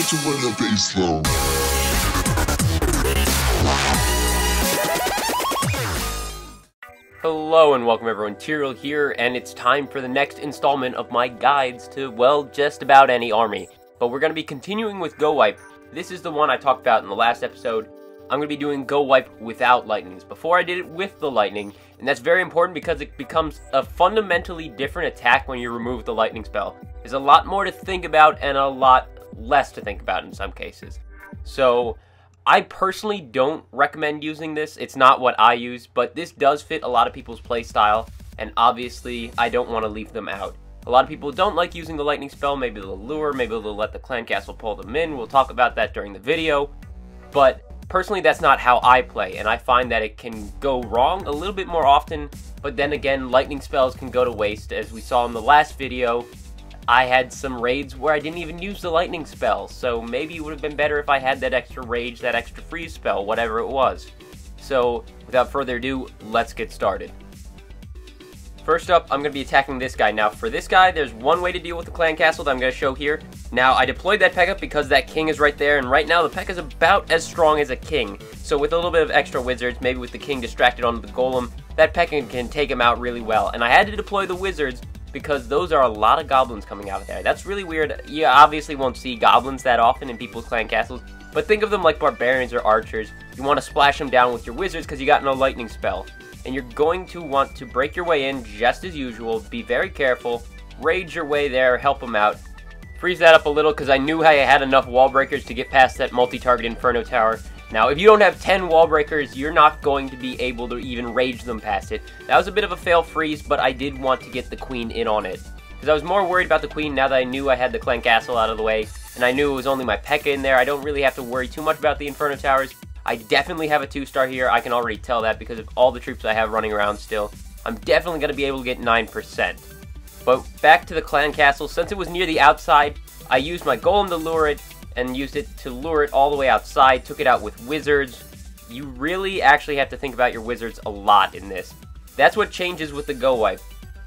put you in the bass low. Hello and welcome everyone, Tyrael here, and it's time for the next installment of my guides to, well, just about any army. But we're going to be continuing with GoWiPe. This is the one I talked about in the last episode. I'm going to be doing GoWiPe without lightnings. Before I did it with the lightning, and that's very important because it becomes a fundamentally different attack when you remove the lightning spell. There's a lot more to think about and a lot less to think about in some cases. So I personally don't recommend using this. It's not what I use, but this does fit a lot of people's playstyle, and obviously I don't want to leave them out. A lot of people don't like using the lightning spell. Maybe they'll lure, maybe they'll let the clan castle pull them in. We'll talk about that during the video, but personally that's not how I play, and I find that it can go wrong a little bit more often. But then again, lightning spells can go to waste. As we saw in the last video, I had some raids where I didn't even use the lightning spell, so maybe it would have been better if I had that extra rage, that extra freeze spell, whatever it was. So, without further ado, let's get started. First up, I'm going to be attacking this guy. Now, for this guy, there's one way to deal with the clan castle that I'm going to show here. Now, I deployed that P.E.K.K.A because that king is right there, and right now the P.E.K.K.A is about as strong as a king. So with a little bit of extra wizards, maybe with the king distracted onto the golem, that P.E.K.K.A can take him out really well. And I had to deploy the wizards because those are a lot of goblins coming out of there. That's really weird. You obviously won't see goblins that often in people's clan castles, but think of them like barbarians or archers. You want to splash them down with your wizards because you got no lightning spell. And you're going to want to break your way in just as usual. Be very careful. Rage your way there. Help them out. Freeze that up a little because I knew I had enough wall breakers to get past that multi-target inferno tower. Now, if you don't have 10 wall breakers, you're not going to be able to even rage them past it. That was a bit of a fail freeze, but I did want to get the queen in on it, because I was more worried about the queen now that I knew I had the clan castle out of the way, and I knew it was only my P.E.K.K.A in there. I don't really have to worry too much about the inferno towers. I definitely have a 2-star here. I can already tell that because of all the troops I have running around still. I'm definitely going to be able to get 9%. But back to the clan castle. Since it was near the outside, I used my golem to lure it, and used it to lure it all the way outside, took it out with wizards. You really actually have to think about your wizards a lot in this. That's what changes with the GoWiPe.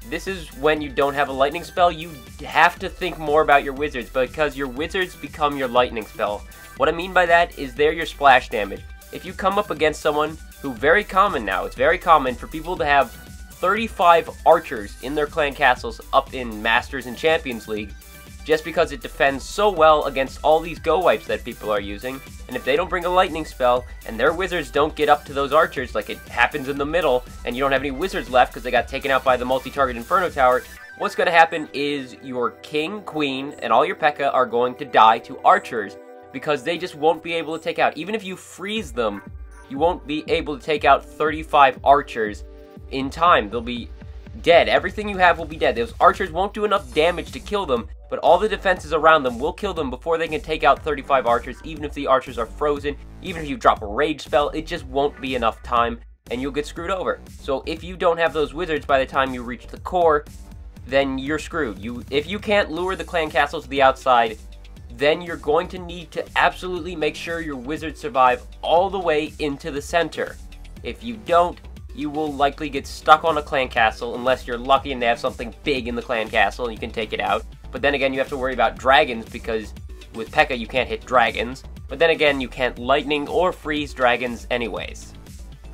This is when you don't have a lightning spell, you have to think more about your wizards, because your wizards become your lightning spell. What I mean by that is they're your splash damage. If you come up against someone who, very common now, it's very common for people to have 35 archers in their clan castles up in Masters and Champions League, just because it defends so well against all these GoWiPes that people are using. And if they don't bring a lightning spell, and their wizards don't get up to those archers, like it happens in the middle, and you don't have any wizards left because they got taken out by the multi-target inferno tower, what's going to happen is your king, queen, and all your P.E.K.K.A are going to die to archers, because they just won't be able to take out. Even if you freeze them, you won't be able to take out 35 archers in time. They'll be dead. Everything you have will be dead. Those archers won't do enough damage to kill them, but all the defenses around them will kill them before they can take out 35 archers. Even if the archers are frozen, even if you drop a rage spell, it just won't be enough time, and you'll get screwed over. So if you don't have those wizards by the time you reach the core, then you're screwed. If you can't lure the clan castle to the outside, then you're going to need to absolutely make sure your wizards survive all the way into the center. If you don't, you will likely get stuck on a clan castle unless you're lucky and they have something big in the clan castle and you can take it out. But then again, you have to worry about dragons because with P.E.K.K.A you can't hit dragons. But then again, you can't lightning or freeze dragons anyways.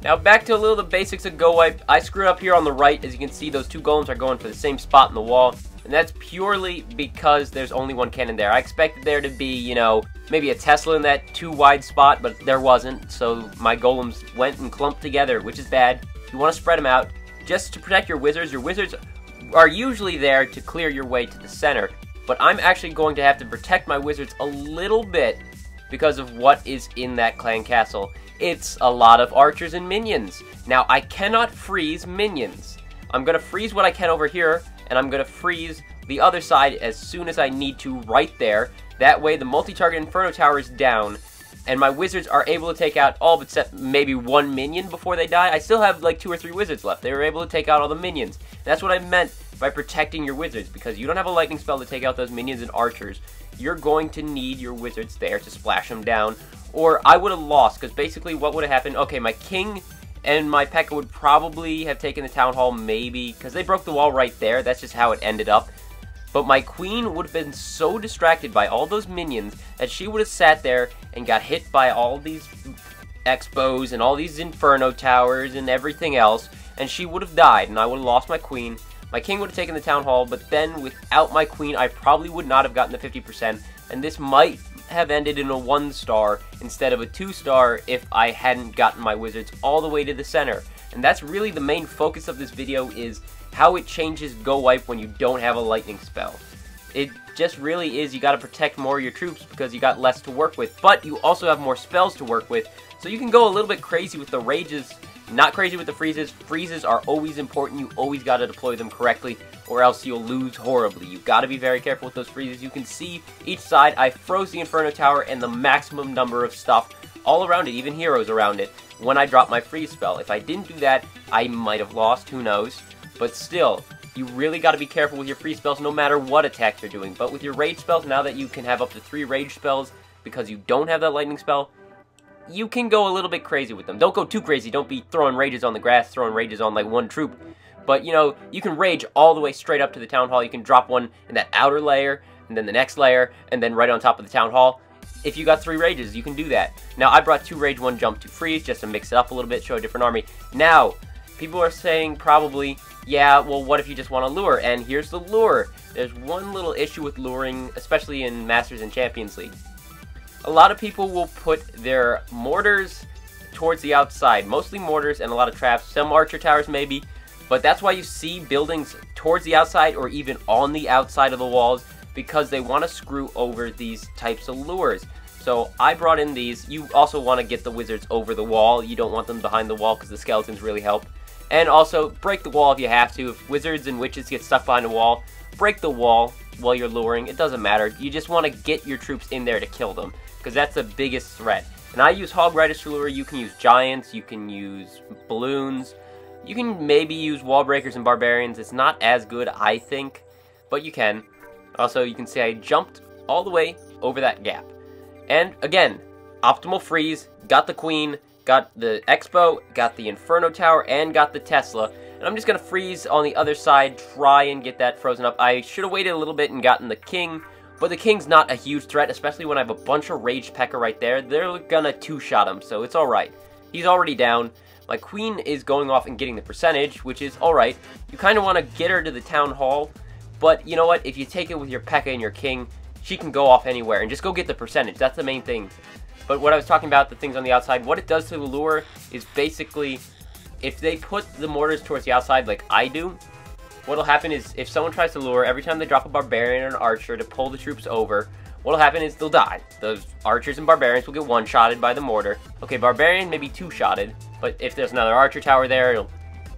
Now back to a little of the basics of GoWiPe. I screwed up here on the right. As you can see, those two golems are going for the same spot in the wall. And that's purely because there's only one cannon there. I expected there to be, you know, maybe a Tesla in that too wide spot, but there wasn't. So my golems went and clumped together, which is bad. You want to spread them out just to protect your wizards. Your wizards are usually there to clear your way to the center, but I'm actually going to have to protect my wizards a little bit because of what is in that clan castle. It's a lot of archers and minions. Now, I cannot freeze minions. I'm going to freeze what I can over here, and I'm going to freeze the other side as soon as I need to right there. That way, the multi-target inferno tower is down, and my wizards are able to take out all except maybe one minion before they die. I still have like 2 or 3 wizards left. They were able to take out all the minions. That's what I meant by protecting your wizards, because you don't have a lightning spell to take out those minions and archers. You're going to need your wizards there to splash them down, or I would have lost, because basically what would have happened, okay, my king and my P.E.K.K.A would probably have taken the town hall, maybe, because they broke the wall right there. That's just how it ended up. But my queen would have been so distracted by all those minions that she would have sat there and got hit by all these expos and all these inferno towers and everything else, and she would have died, and I would have lost my queen. My king would have taken the town hall, but then without my queen, I probably would not have gotten the 50%, and this might have ended in a 1-star instead of a 2-star if I hadn't gotten my wizards all the way to the center. And that's really the main focus of this video, is how it changes GoWiPe when you don't have a lightning spell. It just really is, you gotta protect more of your troops because you got less to work with, but you also have more spells to work with, so you can go a little bit crazy with the rages, not crazy with the freezes. Freezes are always important, you always gotta deploy them correctly, or else you'll lose horribly. You've gotta be very careful with those freezes. You can see each side, I froze the Inferno Tower and the maximum number of stuff all around it, even heroes around it, when I dropped my freeze spell. If I didn't do that, I might have lost, who knows, but still, you really got to be careful with your free spells no matter what attack you're doing. But with your rage spells, now that you can have up to 3 rage spells because you don't have that lightning spell, you can go a little bit crazy with them. Don't go too crazy. Don't be throwing rages on the grass, throwing rages on like one troop. But, you know, you can rage all the way straight up to the town hall. You can drop one in that outer layer, and then the next layer, and then right on top of the town hall. If you got 3 rages, you can do that. Now, I brought 2 rage, 1 jump, 2 freeze, just to mix it up a little bit, show a different army. Now, people are saying probably, yeah, well, what if you just want to lure? And here's the lure. There's one little issue with luring, especially in Masters and Champions League. A lot of people will put their mortars towards the outside, mostly mortars and a lot of traps, some archer towers maybe, but that's why you see buildings towards the outside or even on the outside of the walls, because they want to screw over these types of lures. So I brought in these. You also want to get the wizards over the wall. You don't want them behind the wall because the skeletons really help. And also, break the wall if you have to. If wizards and witches get stuck behind a wall, break the wall while you're luring. It doesn't matter. You just want to get your troops in there to kill them, because that's the biggest threat. And I use hog riders to lure. You can use giants. You can use balloons. You can maybe use wall breakers and barbarians. It's not as good, I think, but you can. Also, you can see I jumped all the way over that gap. And again, optimal freeze, got the queen, got the expo, got the Inferno Tower, and got the Tesla. And I'm just going to freeze on the other side, try and get that frozen up. I should have waited a little bit and gotten the king, but the king's not a huge threat, especially when I have a bunch of raged P.E.K.K.A right there. They're going to 2-shot him, so it's alright. He's already down. My queen is going off and getting the percentage, which is alright. You kind of want to get her to the town hall, but you know what? If you take it with your P.E.K.K.A and your king, she can go off anywhere and just go get the percentage. That's the main thing. But what I was talking about, the things on the outside, what it does to the lure is basically, if they put the mortars towards the outside like I do, what'll happen is if someone tries to lure, every time they drop a barbarian or an archer to pull the troops over, what'll happen is they'll die. Those archers and barbarians will get 1-shotted by the mortar. Okay, barbarian maybe 2-shotted, but if there's another archer tower there, it'll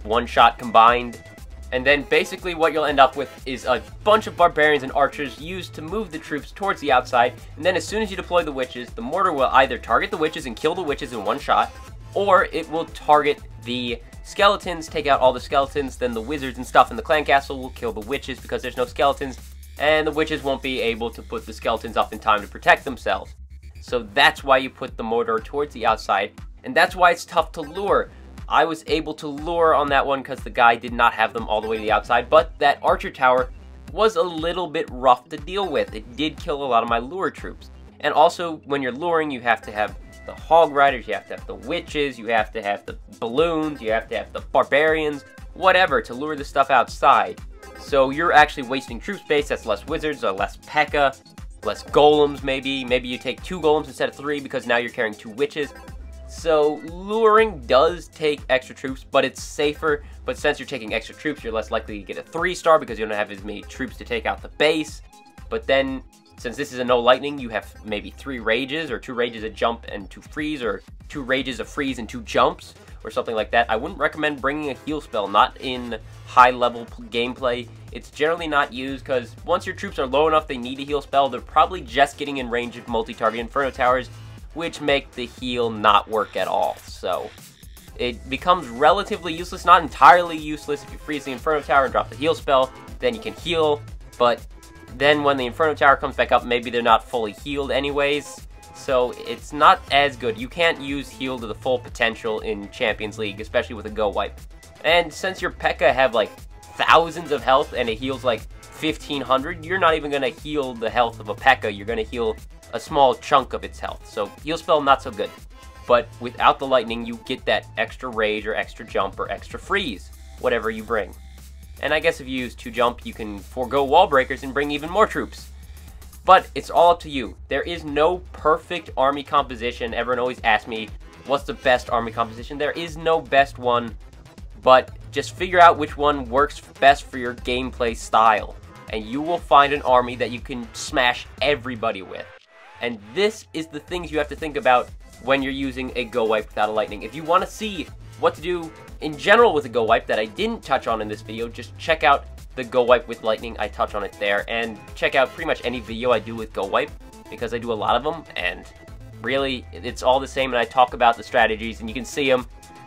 1-shot combined. And then basically what you'll end up with is a bunch of barbarians and archers used to move the troops towards the outside, and then as soon as you deploy the witches, the mortar will either target the witches and kill the witches in 1 shot, or it will target the skeletons, take out all the skeletons, then the wizards and stuff in the clan castle will kill the witches because there's no skeletons, and the witches won't be able to put the skeletons up in time to protect themselves. So that's why you put the mortar towards the outside, and that's why it's tough to lure. I was able to lure on that one because the guy did not have them all the way to the outside, but that archer tower was a little bit rough to deal with. It did kill a lot of my lure troops. And also, when you're luring, you have to have the hog riders, you have to have the witches, you have to have the balloons, you have to have the barbarians, whatever, to lure the stuff outside. So you're actually wasting troop space. That's less wizards, or less P.E.K.K.A, less golems maybe. Maybe you take 2 golems instead of 3 because now you're carrying 2 witches. So luring does take extra troops, but it's safer. But since you're taking extra troops, you're less likely to get a 3-star because you don't have as many troops to take out the base. But then, since this is a no lightning, you have maybe 3 rages, or 2 rages a jump and 2 freeze, or 2 rages a freeze and 2 jumps, or something like that. I wouldn't recommend bringing a heal spell, not in high-level gameplay. It's generally not used because once your troops are low enough they need a heal spell, they're probably just getting in range of multi-target Inferno Towers, which make the heal not work at all. So it becomes relatively useless, not entirely useless. If you freeze the Inferno Tower and drop the heal spell, then you can heal, but then when the Inferno Tower comes back up, maybe they're not fully healed anyways, so it's not as good. You can't use heal to the full potential in Champions League, especially with a GoWiPe. And since your P.E.K.K.A have like thousands of health and it heals like 1500, you're not even going to heal the health of a P.E.K.K.A. You're going to heal a small chunk of its health. So heal spell, not so good. But without the lightning, you get that extra rage or extra jump or extra freeze, whatever you bring. And I guess if you use 2 jump, you can forego wall breakers and bring even more troops. But it's all up to you. There is no perfect army composition. Everyone always asks me, what's the best army composition? There is no best one, but just figure out which one works best for your gameplay style. And you will find an army that you can smash everybody with. And this is the things you have to think about when you're using a GoWiPe without a lightning. If you want to see what to do in general with a GoWiPe that I didn't touch on in this video, just check out the GoWiPe with lightning. I touch on it there, and check out pretty much any video I do with GoWiPe, because I do a lot of them, and really it's all the same, and I talk about the strategies and you can see them.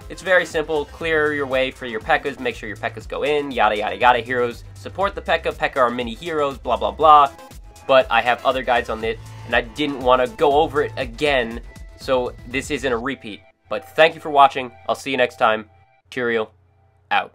It's very simple. Clear your way for your P.E.K.K.A.s, make sure your P.E.K.K.A.s go in, yada yada yada. Heroes support the P.E.K.K.A. P.E.K.K.A. are mini heroes, blah blah blah. But I have other guides on it, and I didn't want to go over it again, so this isn't a repeat. But thank you for watching. I'll see you next time. Tyrael, out.